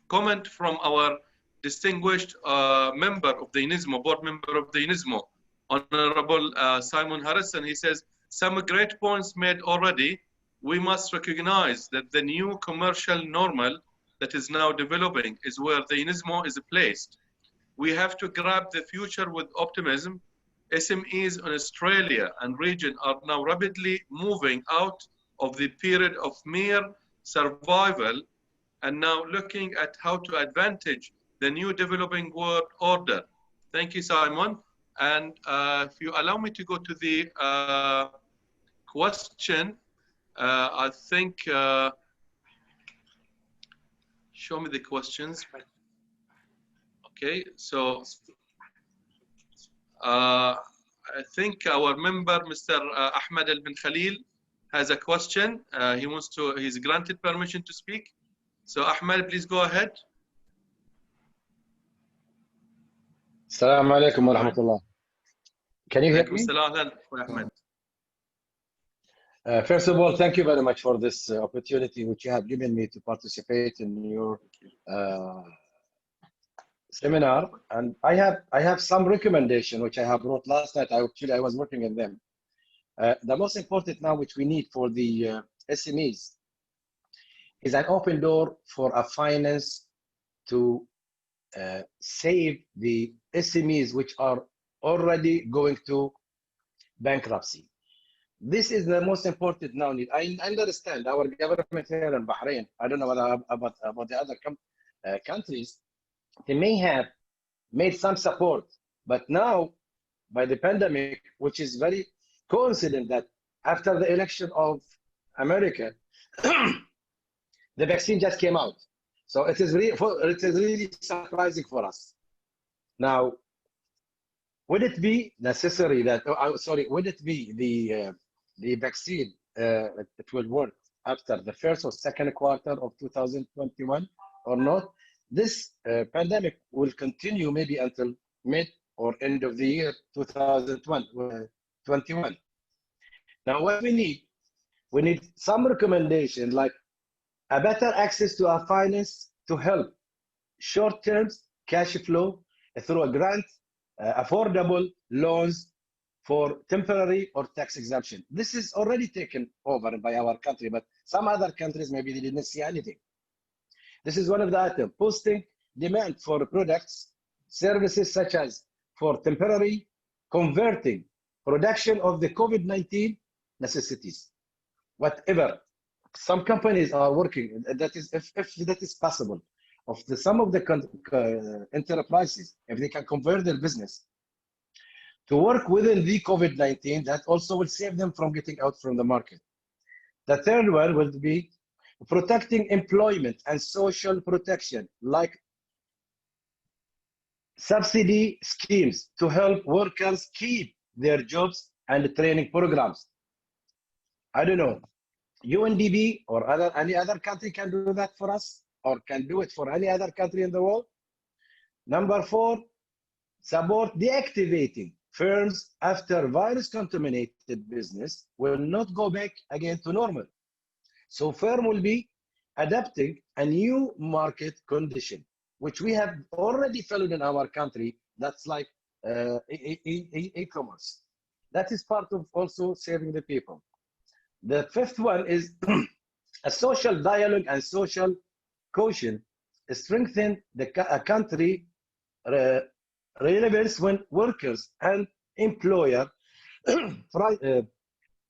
comment from our distinguished member of the UNISMO, board member of the UNISMO, Honorable Simon Harrison. He says, some great points made already. We must recognize that the new commercial normal that is now developing is where the UNISMO is placed. We have to grab the future with optimism. SMEs in Australia and region are now rapidly moving out of the period of mere survival and now looking at how to advantage the new developing world order. Thank you, Simon. And if you allow me to go to the question, I think, show me the questions. Okay, so I think our member, Mr. Ahmed Al Bin Khalil, has a question. He's granted permission to speak. So Ahmed, please go ahead. Assalamu alaikum wa rahmatullah. Can you hear me? First of all, thank you very much for this opportunity which you have given me to participate in your seminar. And I have some recommendation which I have wrote last night. I was working on them. The most important now which we need for the SMEs is an open door for a finance to save the SMEs which are already going to bankruptcy. This is the most important now need. I understand our government here in Bahrain, I don't know about the other countries, they may have made some support, but now by the pandemic, which is very coincident that after the election of America, the vaccine just came out. So it is really surprising for us. Now, would it be necessary that, would it be the vaccine, it will work after the first or second quarter of 2021 or not? This pandemic will continue maybe until mid or end of the year 2021. Now, what we need some recommendation like a better access to our finance to help short-term cash flow through a grant, affordable loans for temporary or tax exemption. This is already taken over by our country, but some other countries maybe they didn't see anything. This is one of the items. Posting demand for products, services such as for temporary converting production of the COVID-19 necessities. Whatever. Some companies are working, that is, if that is possible, some of the enterprises, if they can convert their business to work within the COVID-19, that also will save them from getting out from the market. The third one will be protecting employment and social protection, like subsidy schemes to help workers keep their jobs and training programs. I don't know. UNDP or any other country can do that for us or can do it for any other country in the world. Number 4, support deactivating firms after virus contaminated business will not go back again to normal. So firm will be adapting a new market condition, which we have already followed in our country. That's like e-commerce. That is part of also saving the people. The 5th one is a social dialogue and social cohesion, strengthen the country relevance when workers and employer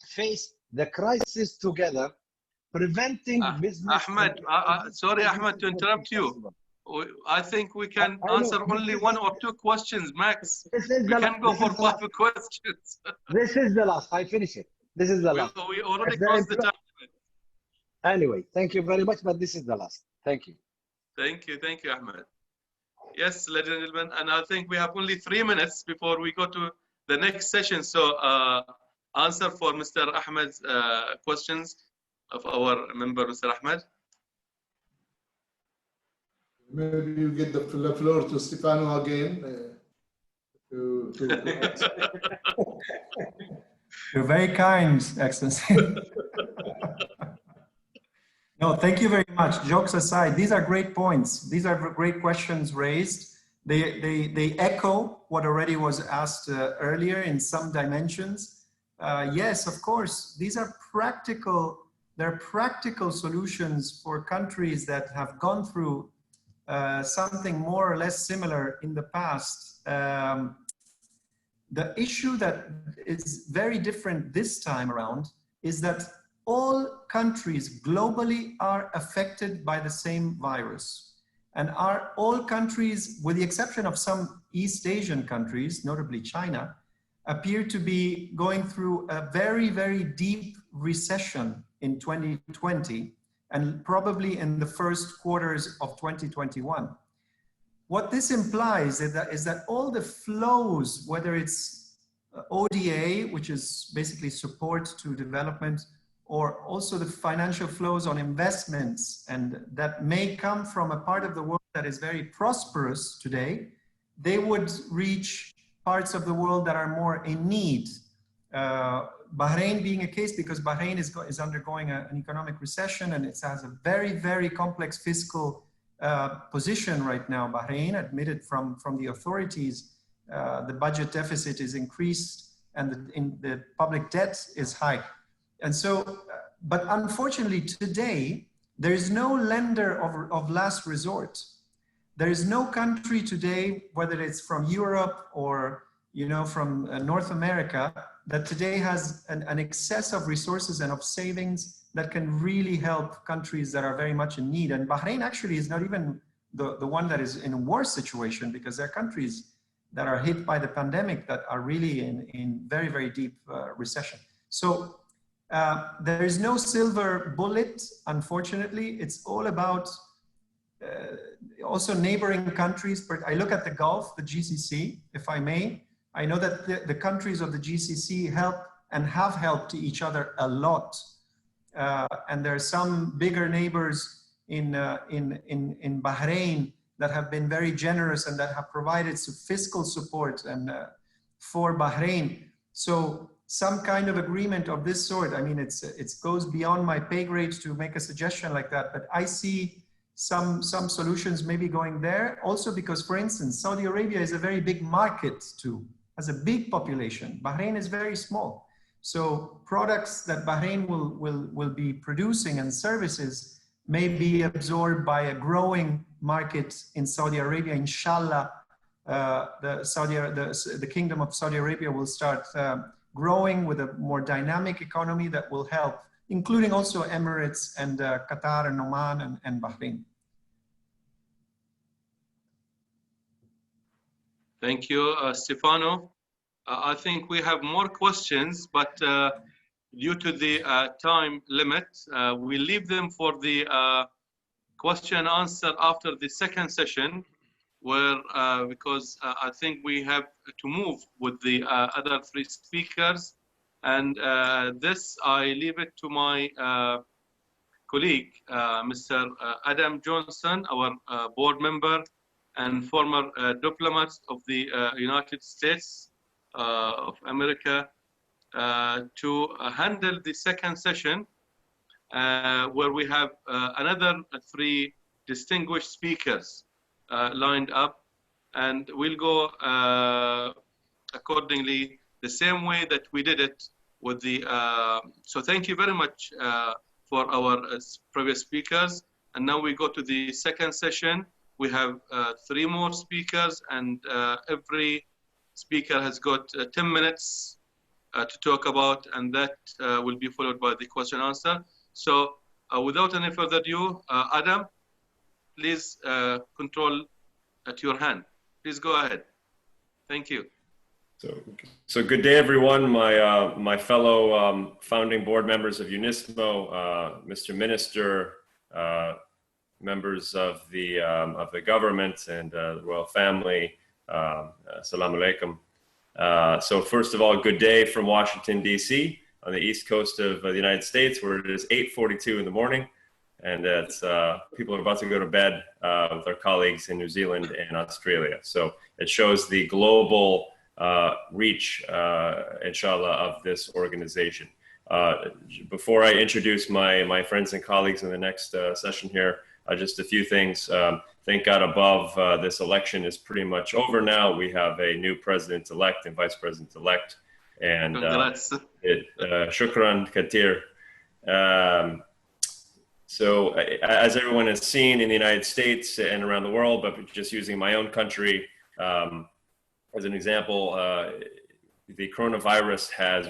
face the crisis together, preventing business. Ahmed, sorry, Ahmed, to interrupt you. I think we can answer only 1 or 2 questions max. We can go for 5 questions. This is the last. I finish it. This is the last. We already crossed the time. Anyway, thank you very much, but this is the last. Thank you. Thank you, Ahmed. Yes, ladies and gentlemen, and I think we have only 3 minutes before we go to the next session. So answer for Mr. Ahmed's questions of our member, Mr. Ahmed. Maybe you get the floor to Stefano again. You're very kind, Excellency. No, thank you very much. Jokes aside, these are great points. These are great questions raised. They echo what already was asked earlier in some dimensions. Yes, of course, these are practical. They're practical solutions for countries that have gone through something more or less similar in the past. The issue that is very different this time around is that all countries globally are affected by the same virus. And are all countries, with the exception of some East Asian countries, notably China, appear to be going through a very, very deep recession in 2020 and probably in the first quarters of 2021. What this implies is that all the flows, whether it's ODA, which is basically support to development, or also the financial flows on investments, and that may come from a part of the world that is very prosperous today, they would reach parts of the world that are more in need. Bahrain being a case, because Bahrain is undergoing an economic recession, and it has a very, very complex fiscal position right now. Bahrain, admitted from the authorities, the budget deficit is increased and the public debt is high. And so, but unfortunately today, there is no lender of last resort. There is no country today, whether it's from Europe or from North America, that today has an excess of resources and of savings that can really help countries that are very much in need. And Bahrain actually is not even the one that is in a worse situation, because there are countries that are hit by the pandemic that are really in very, very deep recession. So there is no silver bullet, unfortunately. It's all about also neighboring countries. But I look at the Gulf, the GCC, if I may. I know that the countries of the GCC help and have helped each other a lot. And there are some bigger neighbors in Bahrain that have been very generous and that have provided some fiscal support and for Bahrain. So some kind of agreement of this sort, I mean, it goes beyond my pay grade to make a suggestion like that, but I see some solutions maybe going there. Also because, for instance, Saudi Arabia is a very big market too, has a big population. Bahrain is very small. So products that Bahrain will be producing and services may be absorbed by a growing market in Saudi Arabia. Inshallah, the Kingdom of Saudi Arabia will start growing with a more dynamic economy that will help, including also Emirates and Qatar and Oman and Bahrain. Thank you, Stefano. I think we have more questions, but due to the time limit, we leave them for the question and answer after the second session, where because I think we have to move with the other three speakers, and this I leave it to my colleague, Mr. Adam Johnson, our board member and former diplomat of the United States of America, to handle the second session, where we have another three distinguished speakers lined up, and we'll go accordingly the same way that we did it with the so thank you very much for our previous speakers. And now we go to the second session. We have three more speakers, and every speaker has got 10 minutes to talk about, and that will be followed by the question and answer. So without any further ado, Adam, please control at your hand. Please go ahead. Thank you. So good day, everyone. My fellow founding board members of UNISMO, Mr. Minister, members of the government and the royal family. Assalamu alaikum. So first of all, good day from Washington, D.C. on the east coast of the United States, where it is 8:42 in the morning. And it's, people are about to go to bed with our colleagues in New Zealand and Australia. So it shows the global reach, inshallah, of this organization. Before I introduce my friends and colleagues in the next session here, just a few things. Thank God above, this election is pretty much over now. We have a new president-elect and vice president-elect. And Congrats. Shukran Katir. So as everyone has seen in the United States and around the world, but just using my own country as an example, the coronavirus has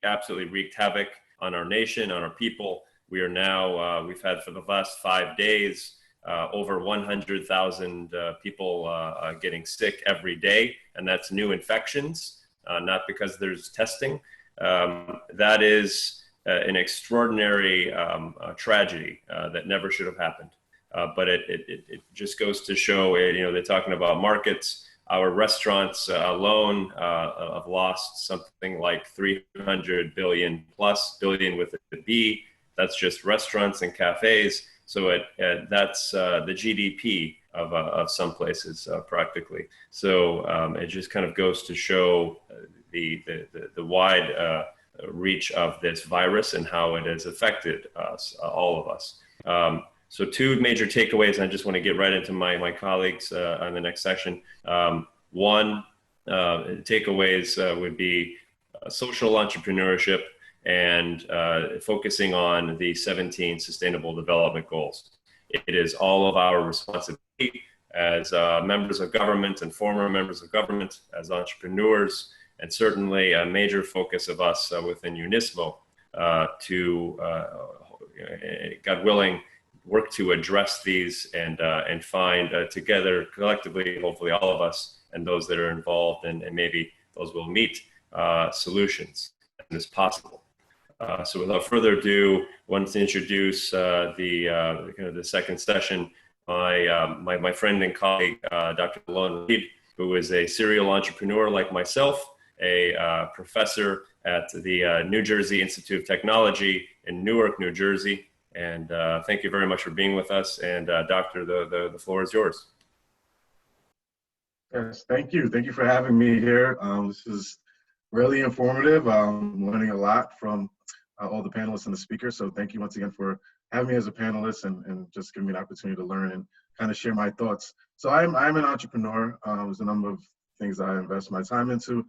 absolutely wreaked havoc on our nation, on our people. We are now, we've had for the last 5 days, over 100,000 people getting sick every day, and that's new infections, not because there's testing. That is an extraordinary tragedy that never should have happened. But it just goes to show, you know, they're talking about markets. Our restaurants alone have lost something like 300 billion plus, billion with a B. That's just restaurants and cafes. So that's the GDP of some places practically. So it just kind of goes to show the wide reach of this virus and how it has affected us, all of us. So two major takeaways, and I just want to get right into my colleagues on the next section. One, takeaways would be social entrepreneurship and focusing on the 17 Sustainable Development Goals. It is all of our responsibility as members of government and former members of government, as entrepreneurs, and certainly a major focus of us within UNISMO to, God willing, work to address these and find together, collectively, hopefully all of us and those that are involved, and maybe those will meet solutions as possible. So without further ado, I wanted to introduce the second session. My friend and colleague, Dr. Alon Reed, who is a serial entrepreneur like myself, a professor at the New Jersey Institute of Technology in Newark, New Jersey. And thank you very much for being with us. And Doctor, the floor is yours. Yes, thank you. Thank you for having me here. This is really informative. I'm learning a lot from all the panelists and the speakers. So thank you once again for having me as a panelist and just giving me an opportunity to learn and kind of share my thoughts. So I'm an entrepreneur. There's a number of things that I invest my time into.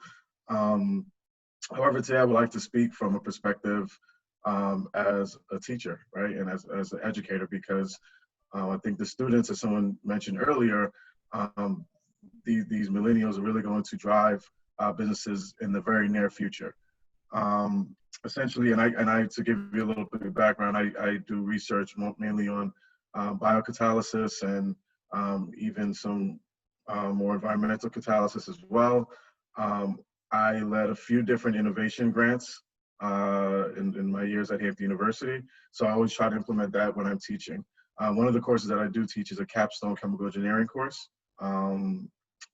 However, today I would like to speak from a perspective as a teacher, right, and as an educator, because I think the students, as someone mentioned earlier, these millennials are really going to drive businesses in the very near future. Essentially, and I to give you a little bit of background, I do research mainly on biocatalysis and even some more environmental catalysis as well. I led a few different innovation grants in my years at Hampton University. So I always try to implement that when I'm teaching. One of the courses that I do teach is a capstone chemical engineering course,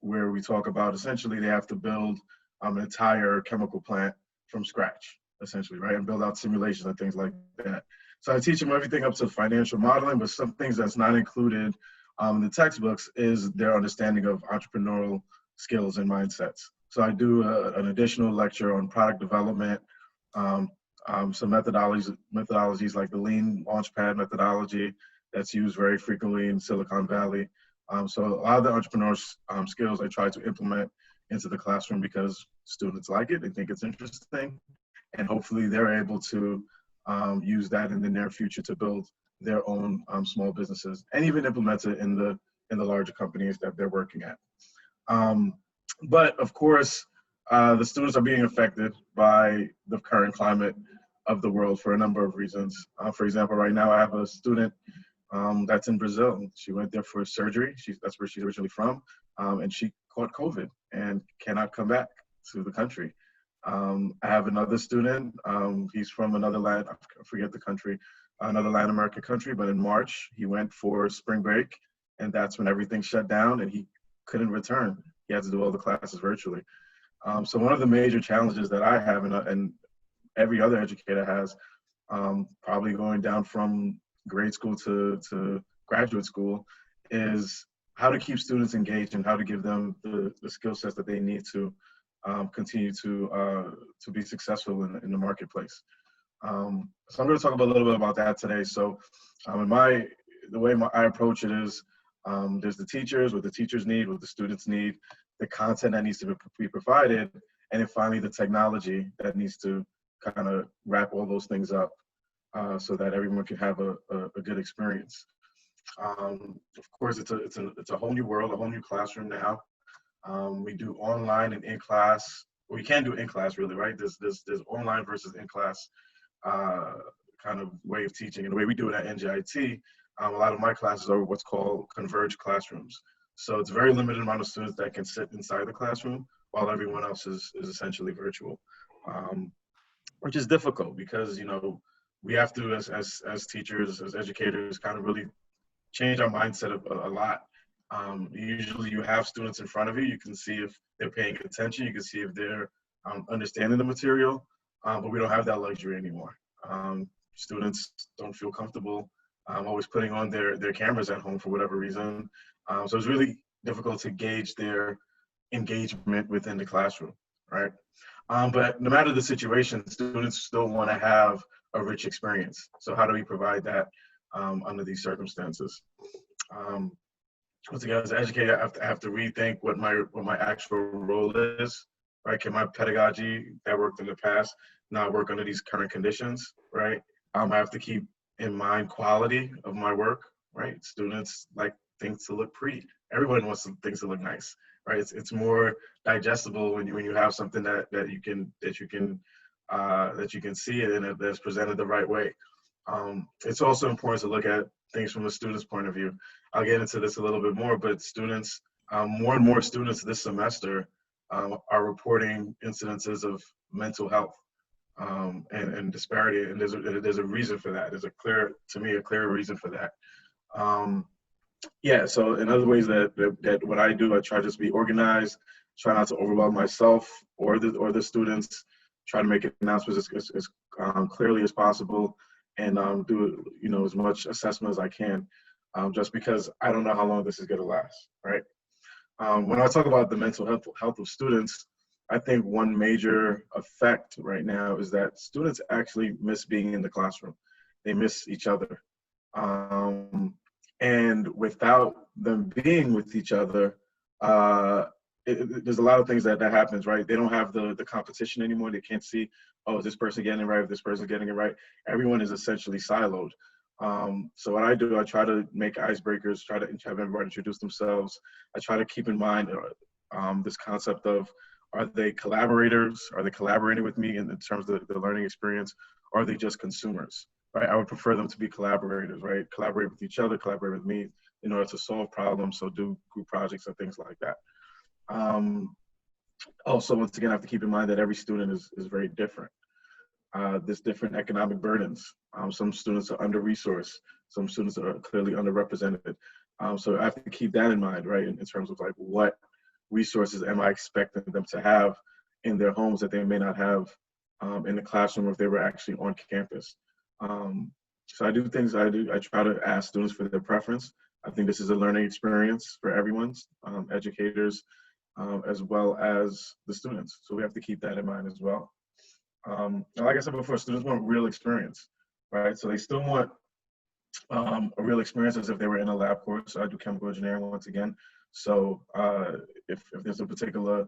where we talk about essentially they have to build an entire chemical plant from scratch, essentially, right? And build out simulations and things like that. So I teach them everything up to financial modeling, but some things that's not included in the textbooks is their understanding of entrepreneurial skills and mindsets. So I do an additional lecture on product development, some methodologies like the lean launchpad methodology that's used very frequently in Silicon Valley. So a lot of the entrepreneur's skills I try to implement into the classroom because students like it, they think it's interesting, and hopefully they're able to use that in the near future to build their own small businesses and even implement it in the larger companies that they're working at. But of course, the students are being affected by the current climate of the world for a number of reasons. For example, right now I have a student that's in Brazil. She went there for surgery. That's where she's originally from. And she caught COVID and cannot come back to the country. I have another student. He's from another I forget the country, another Latin American country, but in March, he went for spring break, and that's when everything shut down and he couldn't return. He had to do all the classes virtually. So one of the major challenges that I have, and every other educator has, probably going down from grade school to graduate school, is how to keep students engaged and how to give them the skill sets that they need to continue to be successful in the marketplace. So I'm going to talk a little bit about that today. So the way I approach it is there's the teachers, what the teachers need, what the students need, the content that needs to be provided, and then finally the technology that needs to kind of wrap all those things up so that everyone can have a good experience. Of course, it's a whole new world, a whole new classroom now. We do online and in class. We can do in class really, right? There's online versus in class kind of way of teaching. And the way we do it at NJIT, a lot of my classes are what's called converged classrooms. So it's a very limited amount of students that can sit inside the classroom while everyone else is essentially virtual, which is difficult because, you know, we have to, as teachers, as educators, kind of really change our mindset a lot. Usually you have students in front of you. You can see if they're paying attention. You can see if they're understanding the material, but we don't have that luxury anymore. Students don't feel comfortable always putting on their cameras at home for whatever reason. So it's really difficult to gauge their engagement within the classroom, right? But no matter the situation, students still want to have a rich experience. So how do we provide that under these circumstances? Once again, as an educator, I have to rethink what my actual role is, right? Can my pedagogy that worked in the past not work under these current conditions, right? I have to keep in mind quality of my work, right? Students like things to look pretty. Everyone wants things to look nice, right? It's more digestible when you have something that you can see it and that's presented the right way. It's also important to look at things from a student's point of view. I'll get into this a little bit more, but students, more and more students this semester are reporting incidences of mental health and disparity, and there's a reason for that. There's a clear reason for that. Yeah, so in other ways that what I do, I try to just be organized, try not to overwhelm myself or the students, try to make announcements as clearly as possible, and do as much assessment as I can, just because I don't know how long this is going to last, right? When I talk about the mental health of students, I think one major effect right now is that students actually miss being in the classroom. They miss each other. And without them being with each other, there's a lot of things that happens, right? They don't have the competition anymore. They can't see, oh, is this person getting it right? If this person getting it right? Everyone is essentially siloed. So what I do, I try to make icebreakers, try to have everybody introduce themselves. I try to keep in mind this concept of, are they collaborators? Are they collaborating with me in terms of the learning experience? Or are they just consumers, right? I would prefer them to be collaborators, right? Collaborate with each other, collaborate with me in order to solve problems, so do group projects and things like that. Also, once again, I have to keep in mind that every student is very different. There's different economic burdens. Some students are under-resourced. Some students are clearly underrepresented. So I have to keep that in mind, right? In terms of like, what resources am I expecting them to have in their homes that they may not have in the classroom if they were actually on campus. So I do things I try to ask students for their preference. I think this is a learning experience for everyone's, educators, as well as the students. So we have to keep that in mind as well. Like I said before, students want real experience, right? So they still want a real experience as if they were in a lab course. So I do chemical engineering once again. So if there's a particular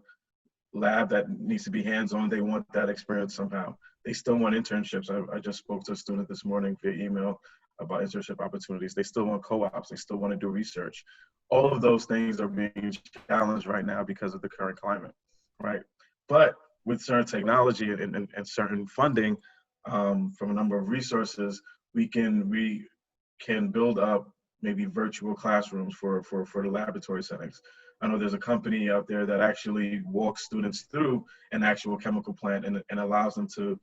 lab that needs to be hands-on, they want that experience somehow. They still want internships. I just spoke to a student this morning via email about internship opportunities. They still want co-ops. They still want to do research. All of those things are being challenged right now because of the current climate, right? But with certain technology and certain funding from a number of resources, we can build up maybe virtual classrooms for the laboratory settings. I know there's a company out there that actually walks students through an actual chemical plant and allows them to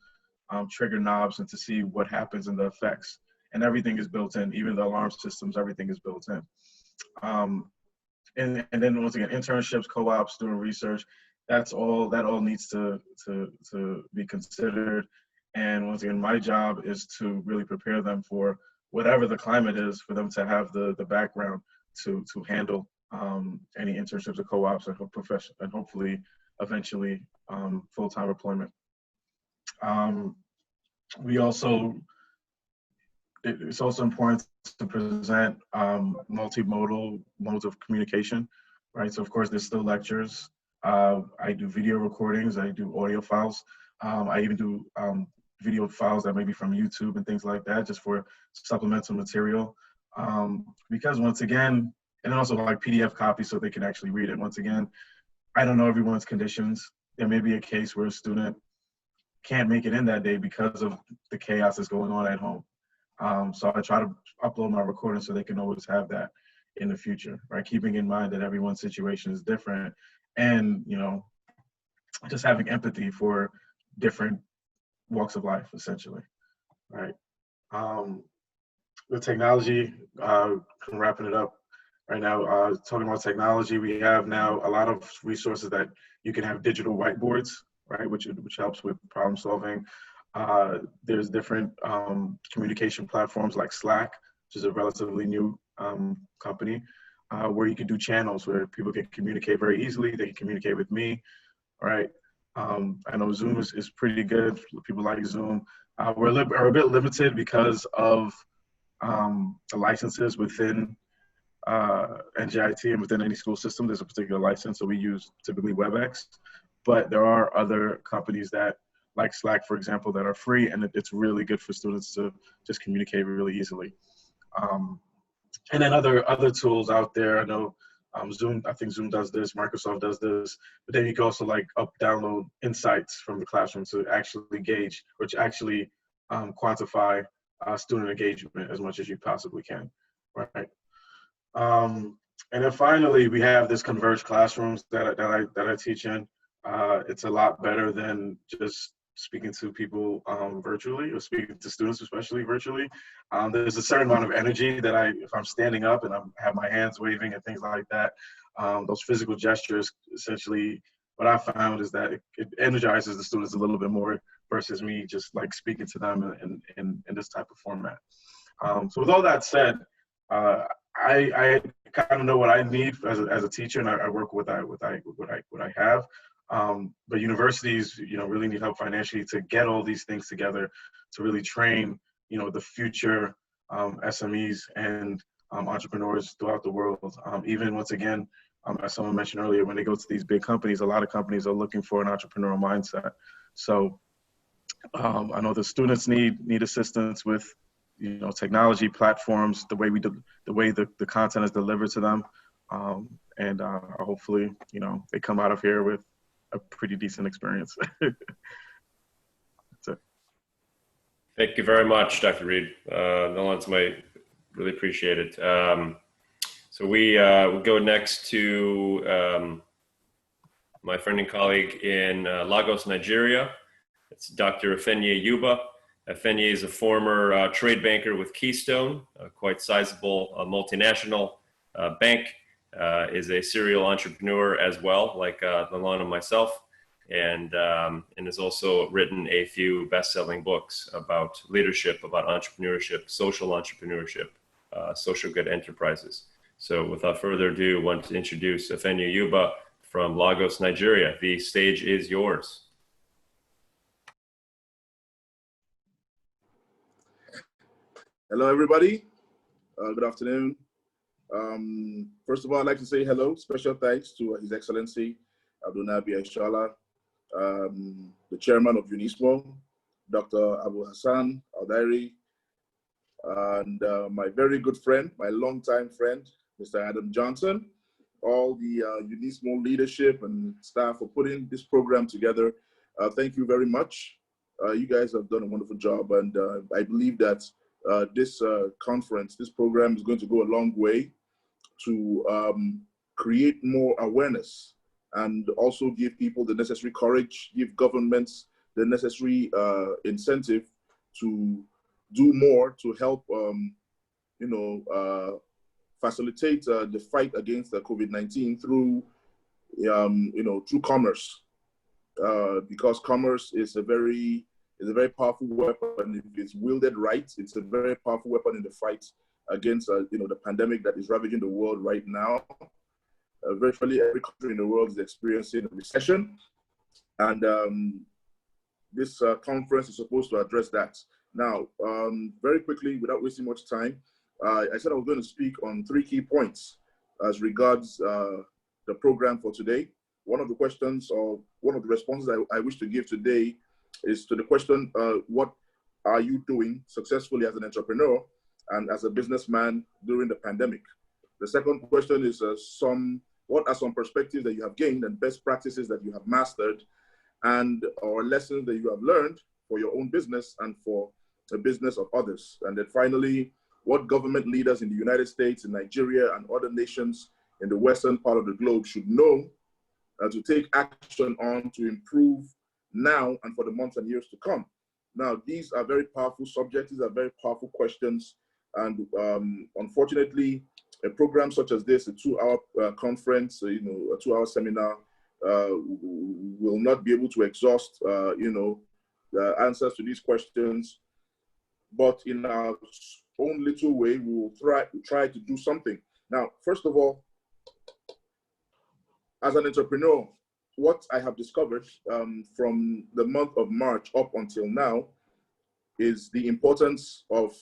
trigger knobs and to see what happens in the effects. And everything is built in, even the alarm systems, everything is built in. And then once again, internships, co-ops, doing research, that all needs to be considered. And once again, my job is to really prepare them for whatever the climate is, for them to have the background to handle any internships or co-ops and hopefully eventually full-time employment. we also, it's also important to present multimodal modes of communication, right? So of course, there's still lectures. I do video recordings, I do audio files. I even do video files that may be from YouTube and things like that, just for supplemental material. Because once again, and also like PDF copies so they can actually read it. Once again, I don't know everyone's conditions. There may be a case where a student can't make it in that day because of the chaos that's going on at home. So I try to upload my recording so they can always have that in the future, right? Keeping in mind that everyone's situation is different, and you know, just having empathy for different walks of life, essentially, right? With technology, wrapping it up right now, talking about technology, we have now a lot of resources that you can have digital whiteboards, right, which helps with problem solving. There's different communication platforms like Slack, which is a relatively new company, where you can do channels where people can communicate very easily. They can communicate with me, right? I know Zoom is pretty good. People like Zoom. We're a bit limited because of the licenses within NJIT and within any school system. There's a particular license, so we use typically WebEx. But there are other companies that, like Slack, for example, that are free, and it's really good for students to just communicate really easily. And then other tools out there. I know Zoom. I think Zoom does this. Microsoft does this. But then you can also like download insights from the classroom to actually gauge, or to actually quantify student engagement as much as you possibly can, right? And then finally, we have this converged classrooms that I teach in. It's a lot better than just speaking to people virtually, or speaking to students, especially virtually. There's a certain amount of energy that if I'm standing up and I have my hands waving and things like that, those physical gestures, essentially, what I found is that it energizes the students a little bit more versus me just like speaking to them in this type of format. So with all that said, I kind of know what I need as a teacher, and I work with what I have. But universities, you know, really need help financially to get all these things together to really train, you know, the future SMEs and entrepreneurs throughout the world. Even once again, as someone mentioned earlier, when they go to these big companies, a lot of companies are looking for an entrepreneurial mindset. So I know the students need assistance with, you know, technology platforms, the way the content is delivered to them, and hopefully, you know, they come out of here with a pretty decent experience. That's it. Thank you very much, Dr. Reed. Nolans might really appreciate it. So we'll go next to my friend and colleague in Lagos, Nigeria. It's Dr. Efenye Yuba. Efenye is a former trade banker with Keystone, a quite sizable multinational bank, is a serial entrepreneur as well, like Nolan and myself, and has also written a few best-selling books about leadership, about entrepreneurship, social good enterprises. So without further ado, I want to introduce Efenye Yuba from Lagos, Nigeria. The stage is yours. Hello, everybody. Good afternoon. First of all, I'd like to say hello. Special thanks to His Excellency Abdunabi Aishala, the chairman of UNISMO, Dr. Abu Hassan Aldairi, and my very good friend, my longtime friend, Mr. Adam Johnson, all the UNISMO leadership and staff for putting this program together. Thank you very much. You guys have done a wonderful job, and I believe that this conference, this program is going to go a long way to create more awareness and also give people the necessary courage, give governments the necessary incentive to do more to help, facilitate the fight against the COVID-19 through, through commerce, because commerce is a very powerful weapon. If it's wielded right, it's a very powerful weapon in the fight against, the pandemic that is ravaging the world right now. Virtually every country in the world is experiencing a recession, and this conference is supposed to address that. Now, very quickly, without wasting much time, I said I was going to speak on 3 key points as regards the program for today. One of the questions, or one of the responses I wish to give today is to the question, what are you doing successfully as an entrepreneur and as a businessman during the pandemic? The second question is what are some perspectives that you have gained and best practices that you have mastered and or lessons that you have learned for your own business and for the business of others? And then finally, what government leaders in the United States, in Nigeria, and other nations in the western part of the globe should know to take action on to improve now and for the months and years to come. Now, these are very powerful subjects. These are very powerful questions. And unfortunately, a program such as this, a 2-hour conference, a 2-hour seminar, will not be able to exhaust, the answers to these questions. But in our own little way, we will try to do something. Now, first of all, as an entrepreneur, what I have discovered from the month of March up until now is the importance of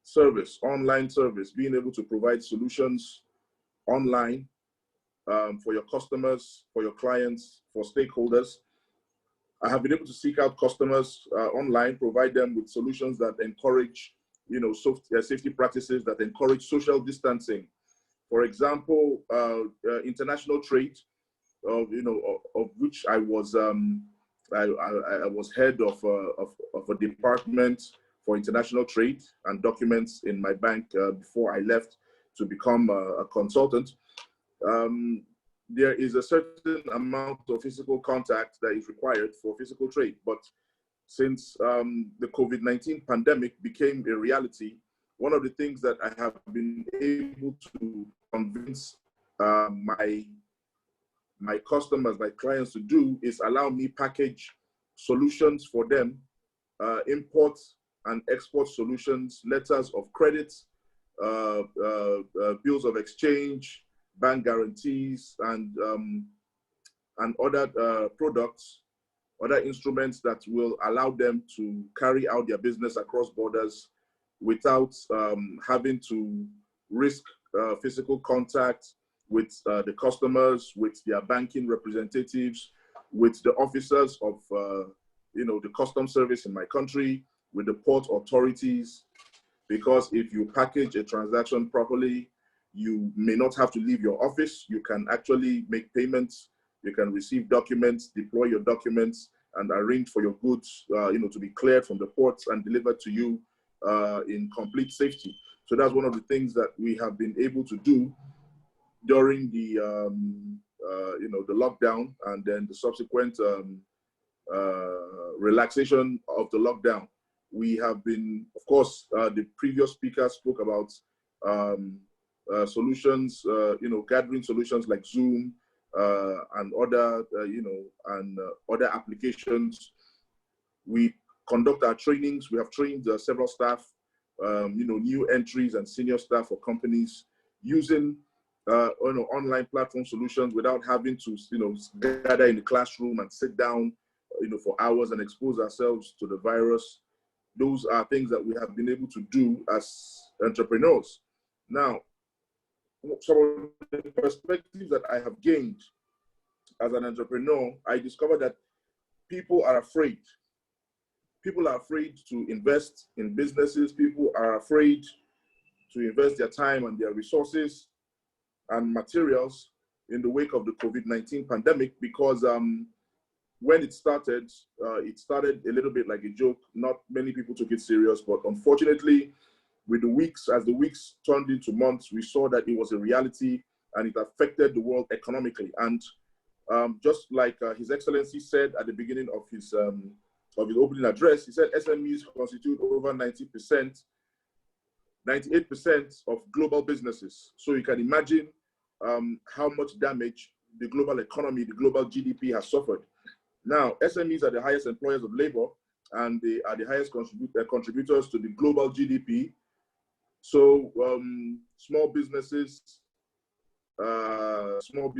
service, online service, being able to provide solutions online for your customers, for your clients, for stakeholders. I have been able to seek out customers online, provide them with solutions that encourage, safety practices that encourage social distancing. For example, international trade, of which I was head of a department for international trade and documents in my bank before I left to become a consultant. There is a certain amount of physical contact that is required for physical trade, but since the COVID-19 pandemic became a reality, one of the things that I have been able to convince my customers, my clients to do is allow me package solutions for them, import and export solutions, letters of credit, bills of exchange, bank guarantees, and other products, other instruments that will allow them to carry out their business across borders without having to risk physical contact with the customers, with their banking representatives, with the officers of the customs service in my country, with the port authorities. Because if you package a transaction properly, you may not have to leave your office. You can actually make payments. You can receive documents, deploy your documents, and arrange for your goods, to be cleared from the ports and delivered to you in complete safety. So that's one of the things that we have been able to do during the the lockdown and then the subsequent relaxation of the lockdown. We have been, of course, the previous speaker spoke about solutions, gathering solutions like Zoom and other, other applications. We conduct our trainings. We have trained several staff, new entries and senior staff for companies using online platform solutions without having to, gather in the classroom and sit down, for hours and expose ourselves to the virus. Those are things that we have been able to do as entrepreneurs. Now, some of the perspectives that I have gained as an entrepreneur, I discovered that people are afraid. People are afraid to invest in businesses. People are afraid to invest their time and their resources and materials in the wake of the COVID-19 pandemic because when it started a little bit like a joke. Not many people took it serious, but unfortunately, with the weeks, as the weeks turned into months, we saw that it was a reality and it affected the world economically. And just like His Excellency said at the beginning of his opening address, he said SMEs constitute over 98% of global businesses. So you can imagine how much damage the global economy, the global GDP has suffered. Now, SMEs are the highest employers of labor, and they are the highest contributors to the global GDP. So small businesses, small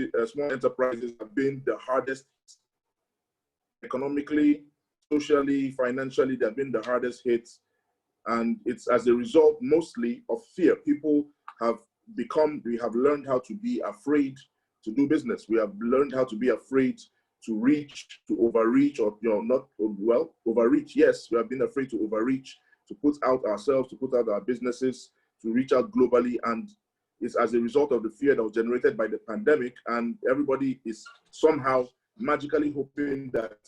enterprises have been the hardest economically socially, financially, they've been the hardest hit. And it's as a result mostly of fear. People we have learned how to be afraid to do business. We have learned how to be afraid to overreach, or not, well, overreach. Yes, we have been afraid to overreach, to put out ourselves, to put out our businesses, to reach out globally. And it's as a result of the fear that was generated by the pandemic. And everybody is somehow magically hoping that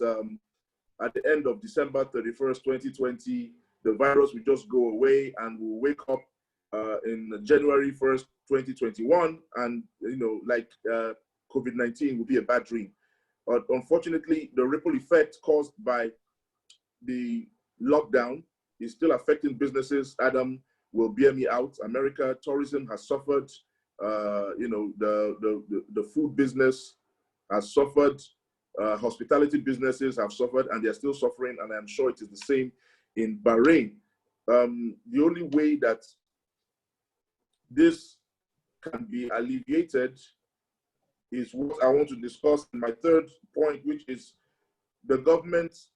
at the end of December 31st, 2020, the virus will just go away and we'll wake up in January 1st, 2021, and COVID-19 will be a bad dream. But unfortunately, the ripple effect caused by the lockdown is still affecting businesses. Adam will bear me out. America, tourism has suffered. The food business has suffered. Hospitality businesses have suffered, and they're still suffering. And I'm sure it is the same in Bahrain. The only way that this can be alleviated is what I want to discuss in my third point, which is the government's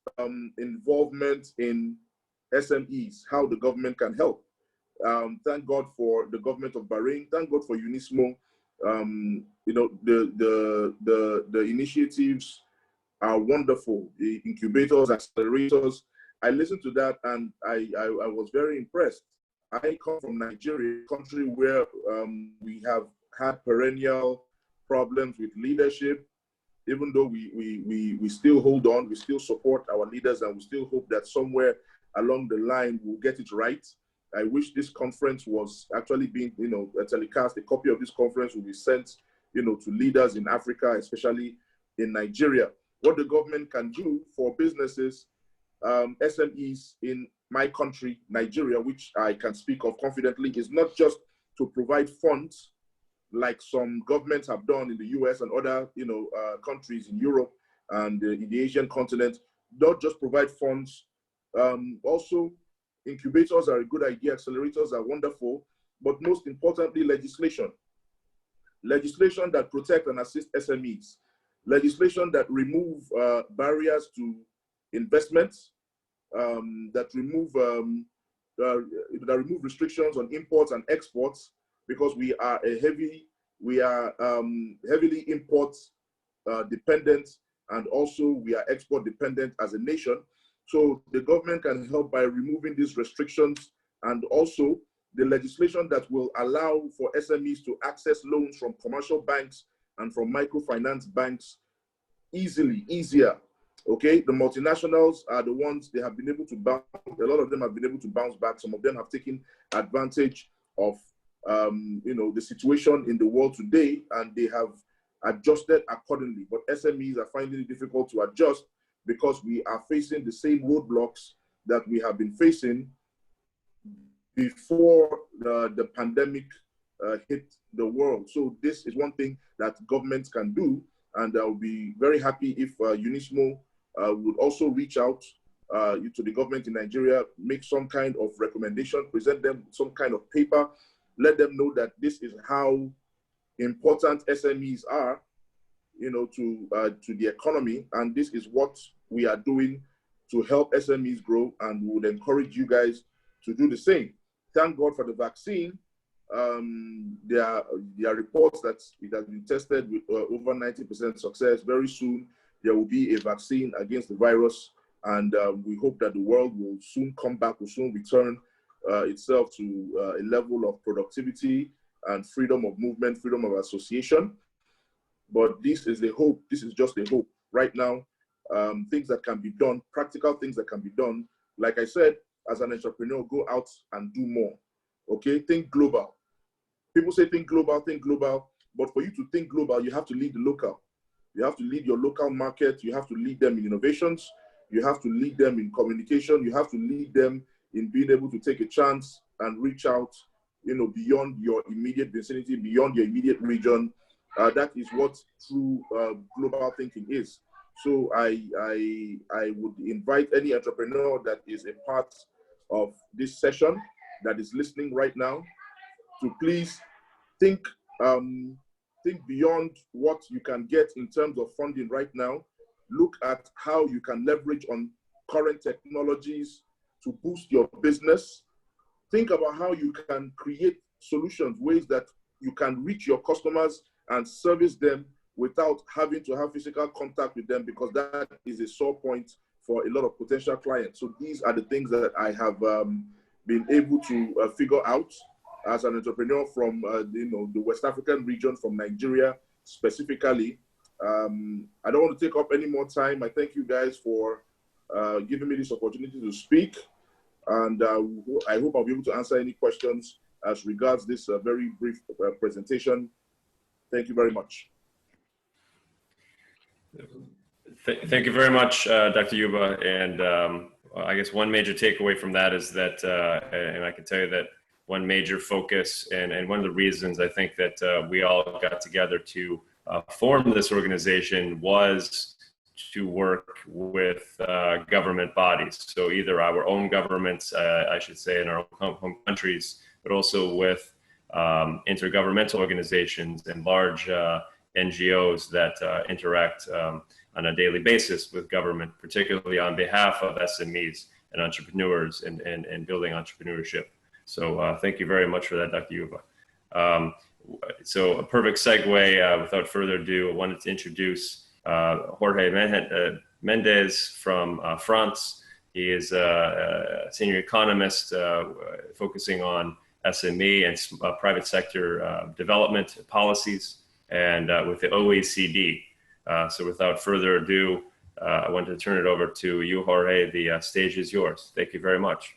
involvement in SMEs, how the government can help. Thank God for the government of Bahrain. Thank God for UNISMO. The initiatives are wonderful. The incubators, accelerators. I listened to that and I was very impressed. I come from Nigeria, a country where we have had perennial problems with leadership. Even though we still hold on, we still support our leaders, and we still hope that somewhere along the line we'll get it right. I wish this conference was actually being, telecast. A copy of this conference will be sent, to leaders in Africa, especially in Nigeria. What the government can do for businesses, SMEs in my country, Nigeria, which I can speak of confidently, is not just to provide funds like some governments have done in the US and other, countries in Europe and in the Asian continent. Not just provide funds. Also, incubators are a good idea. Accelerators are wonderful. But most importantly, legislation. Legislation that protect and assist SMEs. Legislation that remove barriers to investments. That remove restrictions on imports and exports, because we are heavily import dependent, and also we are export dependent as a nation. So the government can help by removing these restrictions, and also the legislation that will allow for SMEs to access loans from commercial banks and from microfinance banks easier. Okay, the multinationals are the ones, they have been able to bounce. A lot of them have been able to bounce back. Some of them have taken advantage of the situation in the world today, and they have adjusted accordingly. But SMEs are finding it difficult to adjust because we are facing the same roadblocks that we have been facing before the pandemic hit the world. So this is one thing that governments can do, and I'll be very happy if UNISMO would also reach out to the government in Nigeria, make some kind of recommendation, present them some kind of paper, let them know that this is how important SMEs are, to the economy, and this is what we are doing to help SMEs grow, and we would encourage you guys to do the same. Thank God for the vaccine. There are reports that it has been tested with over 90% success. Very soon, there will be a vaccine against the virus, and we hope that the world will soon come back, will soon return itself to a level of productivity and freedom of movement, freedom of association. But this is the hope. This is just a hope. Right now, things that can be done, practical things that can be done. Like I said, as an entrepreneur, go out and do more. Okay, think global. People say think global, but for you to think global, you have to lead the local. You have to lead your local market. You have to lead them in innovations. You have to lead them in communication. You have to lead them in being able to take a chance and reach out, beyond your immediate vicinity, beyond your immediate region. That is what true global thinking is. So I would invite any entrepreneur that is a part of this session, that is listening right now, to please think beyond what you can get in terms of funding right now. Look at how you can leverage on current technologies to boost your business. Think about how you can create solutions, ways that you can reach your customers and service them without having to have physical contact with them, because that is a sore point for a lot of potential clients. So these are the things that I have been able to figure out as an entrepreneur from the West African region, from Nigeria specifically. I don't want to take up any more time. I thank you guys for giving me this opportunity to speak, and I hope I'll be able to answer any questions as regards this very brief presentation. Thank you very much. Thank you very much, Dr. Yuba. And I guess one major takeaway from that is that, and I can tell you that one major focus and one of the reasons I think that we all got together to form this organization was to work with government bodies. So either our own governments, I should say, in our home countries, but also with intergovernmental organizations and large NGOs that interact on a daily basis with government, particularly on behalf of SMEs and entrepreneurs and building entrepreneurship. So thank you very much for that, Dr. Yuba. So a perfect segue, without further ado, I wanted to introduce Jorge Mendez from France. He is a senior economist focusing on SME and private sector development policies, and with the OECD. So without further ado, I wanted to turn it over to you, Jorge. The stage is yours. Thank you very much.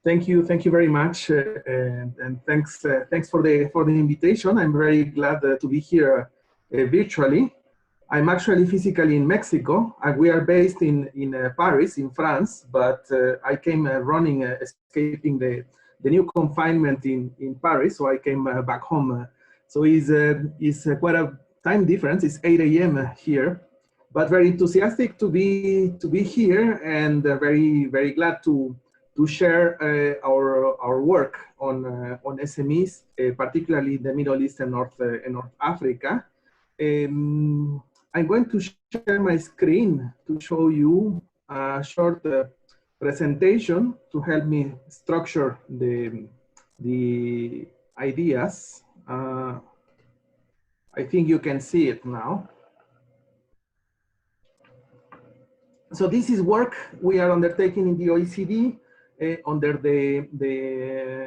Thank you very much, and thanks for the invitation. I'm very glad to be here virtually. I'm actually physically in Mexico, and we are based in Paris, in France. But I came running, escaping the new confinement in Paris, so I came back home. So it's quite a time difference. It's 8 a.m. here, but very enthusiastic to be here, and very glad to share our work on SMEs, particularly the Middle East and North Africa. I'm going to share my screen to show you a short presentation to help me structure the ideas. I think you can see it now. So this is work we are undertaking in the OECD under the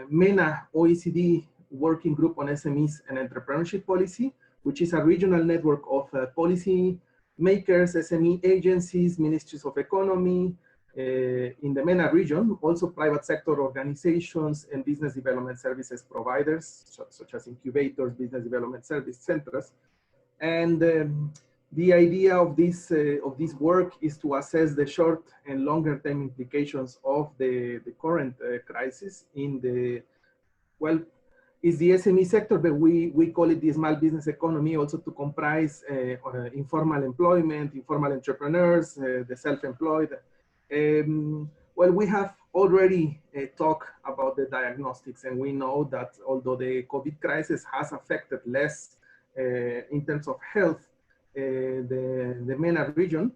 MENA OECD Working Group on SMEs and Entrepreneurship Policy, which is a regional network of policy makers, SME agencies, ministries of economy in the MENA region, also private sector organizations and business development services providers, such as incubators, business development service centers. And the idea of this work is to assess the short and longer term implications of the current crisis in the, well, is the SME sector, but we call it the small business economy, also to comprise informal employment, informal entrepreneurs, the self-employed. Well, we have already talked about the diagnostics, and we know that although the COVID crisis has affected less in terms of health, the MENA region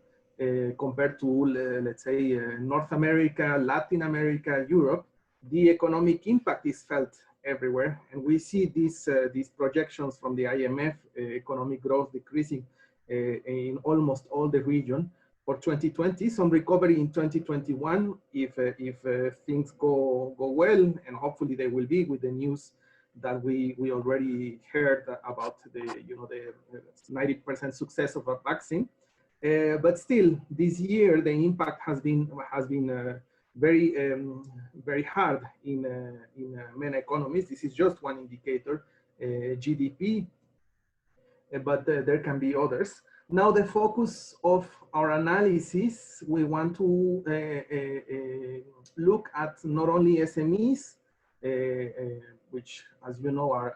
compared to, let's say, North America, Latin America, Europe, the economic impact is felt everywhere. And we see these projections from the IMF, economic growth decreasing in almost all the region for 2020, some recovery in 2021 if things go well, and hopefully they will be with the news that we already heard about the 90% success of a vaccine. But still, this year the impact has been very hard in many economies. This is just one indicator, GDP, but there can be others. Now the focus of our analysis, we want to look at not only SMEs, which, as you know, are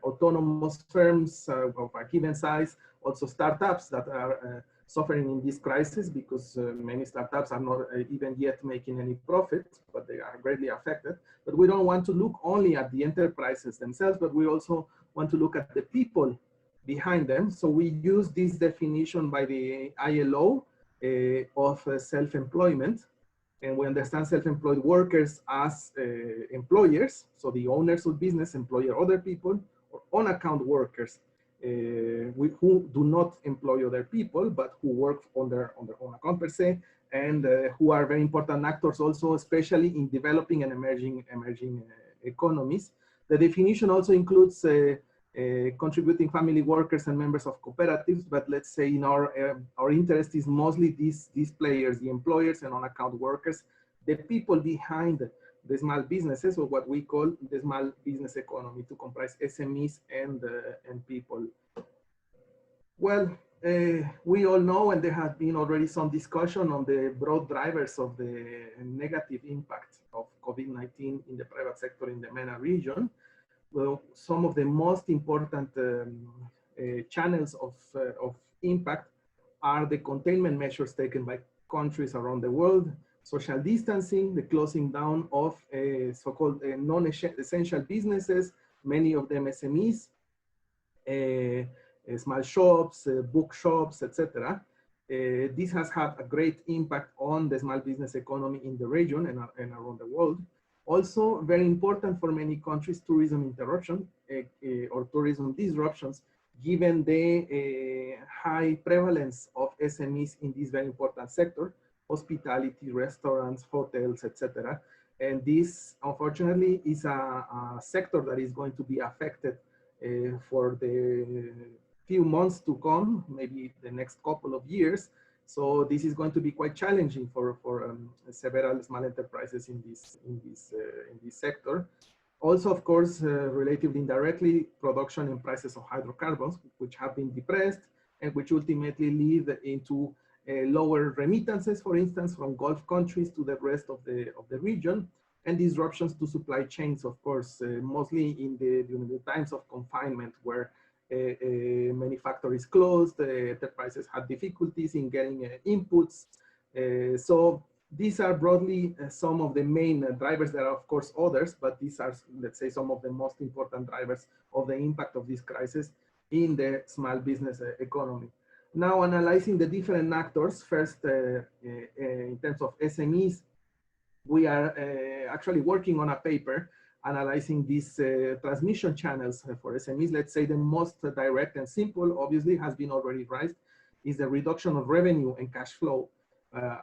autonomous firms of a given size, also startups that are suffering in this crisis, because many startups are not even yet making any profit, but they are greatly affected. But we don't want to look only at the enterprises themselves, but we also want to look at the people behind them. So we use this definition by the ILO, of self-employment. And we understand self-employed workers as employers, so the owners of business employ other people, or on-account workers who do not employ other people, but who work on their own account per se, and who are very important actors also, especially in developing and emerging economies. The definition also includes contributing family workers and members of cooperatives, but let's say in our interest is mostly these players, the employers and on-account workers, the people behind the small businesses, or what we call the small business economy, to comprise SMEs and people. Well, we all know, and there has been already some discussion on the broad drivers of the negative impact of COVID-19 in the private sector in the MENA region. Well, some of the most important channels of impact are the containment measures taken by countries around the world, social distancing, the closing down of so-called non-essential businesses, many of them SMEs, small shops, bookshops, etc. This has had a great impact on the small business economy in the region and around the world. Also, very important for many countries, tourism interruption or tourism disruptions, given the high prevalence of SMEs in this very important sector, hospitality, restaurants, hotels, etc. And this, unfortunately, is a sector that is going to be affected for the few months to come, maybe the next couple of years. So this is going to be quite challenging for several small enterprises in this sector. Also, of course, relatively indirectly, production and prices of hydrocarbons, which have been depressed and which ultimately lead into lower remittances, for instance, from Gulf countries to the rest of the region, and disruptions to supply chains, of course, mostly during the times of confinement, where many factories closed, enterprises had difficulties in getting inputs. So these are broadly some of the main drivers. There are, of course, others, but these are, let's say, some of the most important drivers of the impact of this crisis in the small business economy. Now, analyzing the different actors, first, in terms of SMEs, we are actually working on a paper analyzing these transmission channels for SMEs. Let's say the most direct and simple, obviously, has been already raised, is the reduction of revenue and cash flow.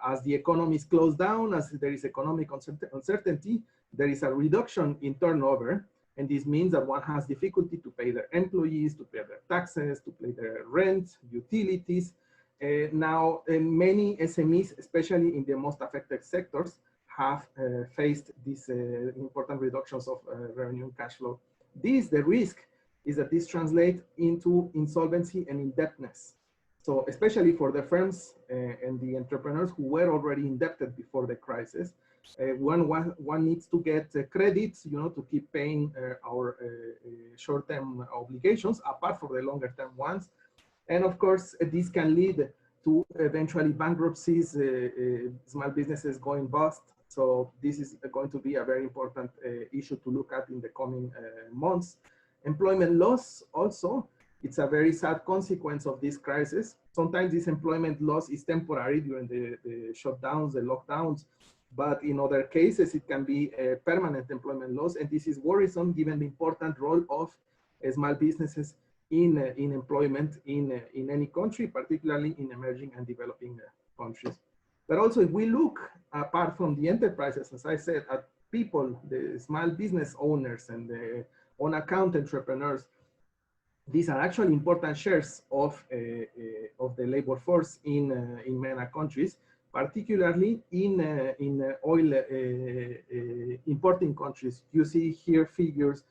As the economy is closed down, as there is economic uncertainty, there is a reduction in turnover. And this means that one has difficulty to pay their employees, to pay their taxes, to pay their rent, utilities. Now, many SMEs, especially in the most affected sectors, have faced these important reductions of revenue and cash flow. The risk is that this translates into insolvency and indebtedness. So especially for the firms and the entrepreneurs who were already indebted before the crisis, one needs to get credits, to keep paying our short-term obligations, apart from the longer-term ones. And of course, this can lead to eventually bankruptcies, small businesses going bust. So this is going to be a very important issue to look at in the coming months. Employment loss also, it's a very sad consequence of this crisis. Sometimes this employment loss is temporary during the shutdowns, the lockdowns, but in other cases, it can be a permanent employment loss. And this is worrisome given the important role of small businesses in employment in any country, particularly in emerging and developing countries. But also, if we look, apart from the enterprises, as I said, at people, the small business owners and the on-account entrepreneurs, these are actually important shares of the labor force in MENA countries, particularly in oil importing countries. You see here figures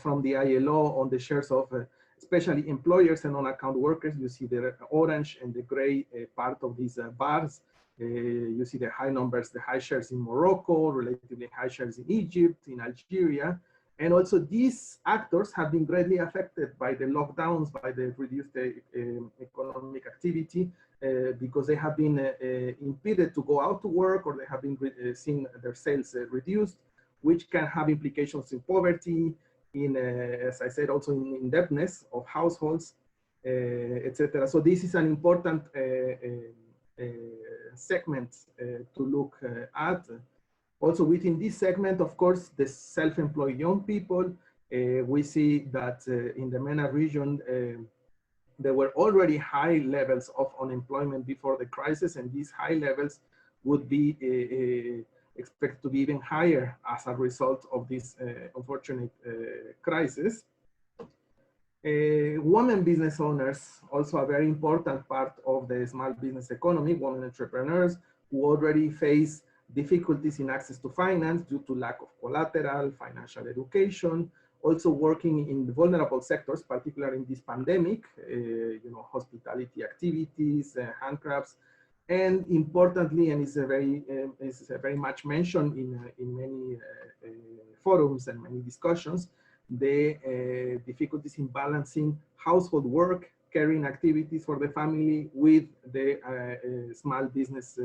from the ILO on the shares of especially employers and on-account workers. You see the orange and the gray part of these bars. You see the high numbers, the high shares in Morocco, relatively high shares in Egypt, in Algeria. And also these actors have been greatly affected by the lockdowns, by the reduced economic activity, because they have been impeded to go out to work, or they have been seeing their sales reduced, which can have implications in poverty, in, as I said, also in indebtedness of households, etc. So this is an important segments to look at. Also within this segment, of course, the self-employed young people, we see that in the MENA region, there were already high levels of unemployment before the crisis, and these high levels would be expected to be even higher as a result of this unfortunate crisis. Women business owners, also a very important part of the small business economy, women entrepreneurs who already face difficulties in access to finance due to lack of collateral, financial education, also working in vulnerable sectors, particularly in this pandemic, hospitality activities, handcrafts, and importantly, and it's very much mentioned in many forums and many discussions, the difficulties in balancing household work, caring activities for the family with the small business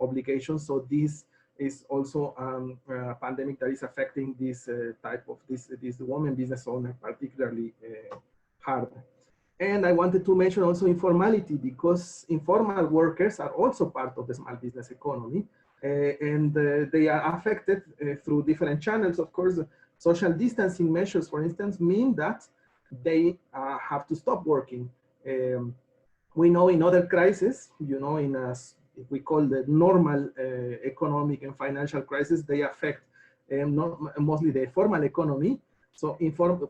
obligations. So this is also a pandemic that is affecting this type of this woman business owner particularly hard. And I wanted to mention also informality, because informal workers are also part of the small business economy, and they are affected through different channels. Of course, social distancing measures, for instance, mean that they have to stop working. We know in other crises, in a we call the normal economic and financial crisis, they affect mostly the formal economy. So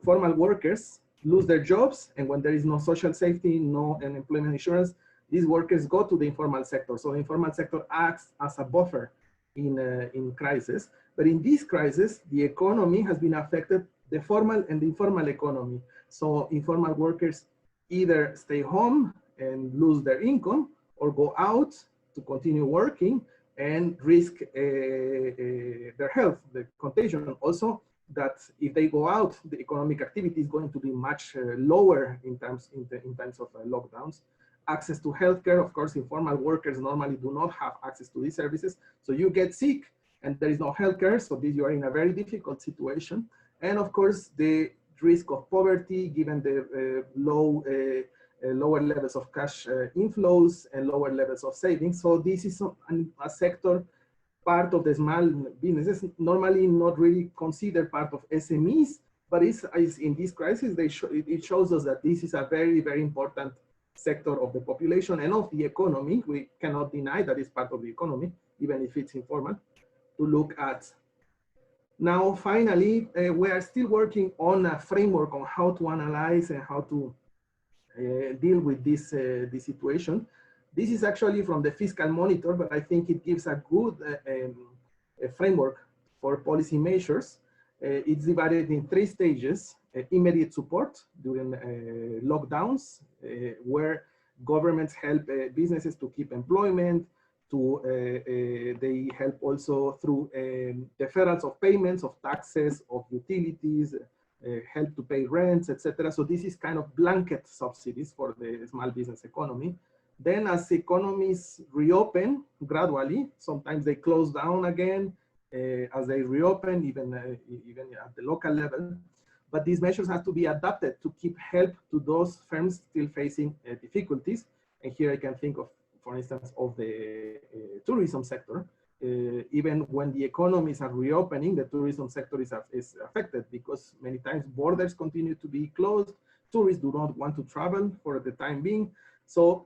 formal workers lose their jobs, and when there is no social safety, no unemployment insurance, these workers go to the informal sector. So the informal sector acts as a buffer in crisis. But in this crisis, the economy has been affected, the formal and the informal economy. So informal workers either stay home and lose their income, or go out to continue working and risk their health, the contagion. Also, that if they go out, the economic activity is going to be much lower in terms of lockdowns. Access to healthcare, of course, informal workers normally do not have access to these services. So you get sick and there is no healthcare, so you are in a very difficult situation. And of course, the risk of poverty, given the lower levels of cash inflows and lower levels of savings. So this is a sector, part of the small businesses, normally not really considered part of SMEs, but is in this crisis, it shows us that this is a very, very important sector of the population and of the economy. We cannot deny that it's part of the economy, even if it's informal, to look at. Now, finally, we are still working on a framework on how to analyze and how to deal with this situation. This is actually from the Fiscal Monitor, but I think it gives a good framework for policy measures. It's divided in 3 stages: immediate support during lockdowns, where governments help businesses to keep employment, they help also through deferrals of payments, of taxes, of utilities, help to pay rents, etc. So this is kind of blanket subsidies for the small business economy. Then as economies reopen gradually, sometimes they close down again as they reopen, even at the local level. But these measures have to be adapted to keep help to those firms still facing difficulties. And here I can think of, for instance, of the tourism sector. Even when the economies are reopening, the tourism sector is affected because many times borders continue to be closed. Tourists do not want to travel for the time being. So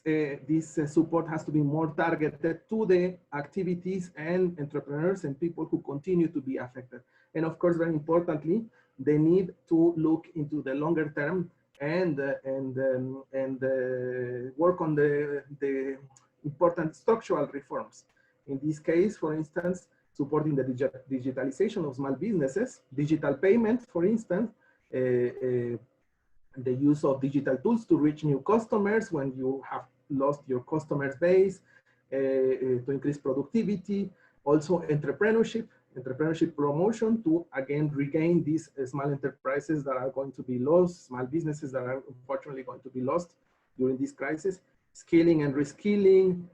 this support has to be more targeted to the activities and entrepreneurs and people who continue to be affected. And of course, very importantly, they need to look into the longer term and work on the important structural reforms. In this case, for instance, supporting the digitalization of small businesses, digital payments, for instance, the use of digital tools to reach new customers when you have lost your customer base, to increase productivity, also entrepreneurship promotion to again regain these small enterprises that are going to be lost, small businesses that are unfortunately going to be lost during this crisis, skilling and reskilling,